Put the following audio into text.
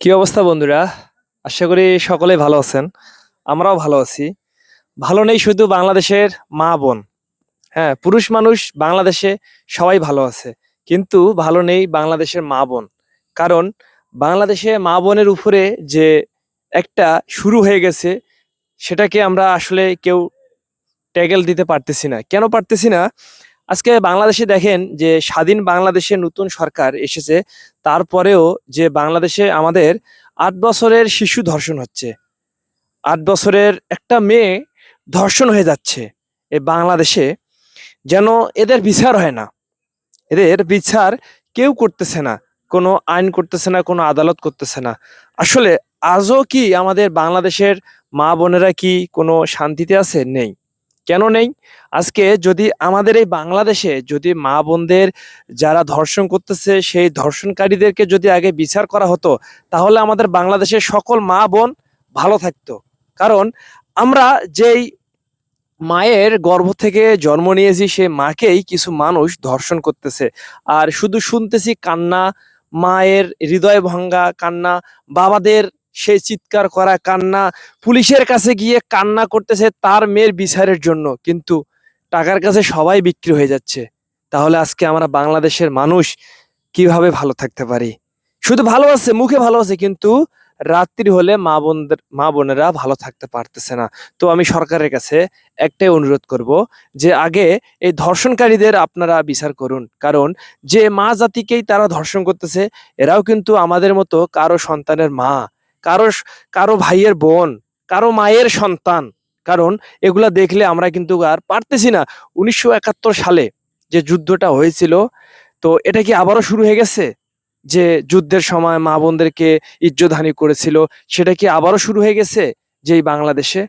কি অবস্থা বন্ধুরা? আশা করি সকলে ভালো আছেন। আমরাও ভালো আছি। ভালো নেই শুধু বাংলাদেশের মা বোন। হ্যাঁ, পুরুষ মানুষ বাংলাদেশে সবাই ভালো আছে। কিন্তু ভালো নেই বাংলাদেশের মা বোন। কারণ বাংলাদেশে মা বোনের উপরে যে একটা শুরু হয়ে গেছে, সেটাকে আমরা আসলে কেউ ট্যাকেল দিতে পারতেছি না। কেন পারতেছি না? আজকে বাংলাদেশে দেখেন যে স্বাধীন বাংলাদেশে নতুন সরকার এসেছে, তারপরেও যে বাংলাদেশে আমাদের ৮ বছরের শিশু ধর্ষণ হচ্ছে। ৮ বছরের একটা মেয়ে ধর্ষণ হয়ে যাচ্ছে এ বাংলাদেশে। যেন এদের বিচার হয় না। এদের বিচার কেউ করতেছে না। কোনো আইন করতেছে না, কোনো আদালত করতেছে না। আসলে আজও কি আমাদের বাংলাদেশের মা বোনেরা কি কোনো শান্তিতে আছে? নেই। কেন নেই? আজকে যদি আমাদের এই বাংলাদেশে যদি মা বোনদের যারা ধর্ষণ করতেছে সেই ধর্ষণকারীদেরকে যদি আগে বিচার করা হতো, তাহলে আমাদের বাংলাদেশের সকল মা বোন ভালো থাকতো। কারণ আমরা যেই মায়ের গর্ভ থেকে জন্ম নিয়েছি সেই মাকেই কিছু মানুষ ধর্ষণ করতেছে। আর শুধু শুনতেছি কান্না, মায়ের হৃদয় ভাঙ্গা কান্না, বাবাদের সেই চিৎকার করা কান্না, পুলিশের কাছে গিয়ে কান্না করতেছে তার মেয়ের বিচারের জন্য। কিন্তু টাকার কাছে সবাই বিক্রি হয়ে যাচ্ছে। তাহলে আজকে আমরা বাংলাদেশের মানুষ কিভাবে ভালো থাকতে পারি? শুধু ভালো আছে, মুখে ভালো আছে, কিন্তু রাত্রি হলে মা বোনেরা ভালো থাকতে পারতেছে না। তো আমি সরকারের কাছে একটাই অনুরোধ করব যে আগে এই ধর্ষণকারীদের আপনারা বিচার করুন। কারণ যে মা জাতিকেই তারা ধর্ষণ করতেছে, এরাও কিন্তু আমাদের মতো কারো সন্তানের মা, কারো কারো ভাইয়ের বোন, কারো মায়ের সন্তান। কারণ এগুলা দেখলে আমরা কিন্তু আর পারতেছি না। ১৯৭১ সালে যে যুদ্ধটা হয়েছিল, তো এটা কি আবারও শুরু হয়ে গেছে? যে যুদ্ধের সময় মা বোনদেরকে ইজ্জতহানি করেছিল, সেটা কি আবারও শুরু হয়ে গেছে যে এই বাংলাদেশে?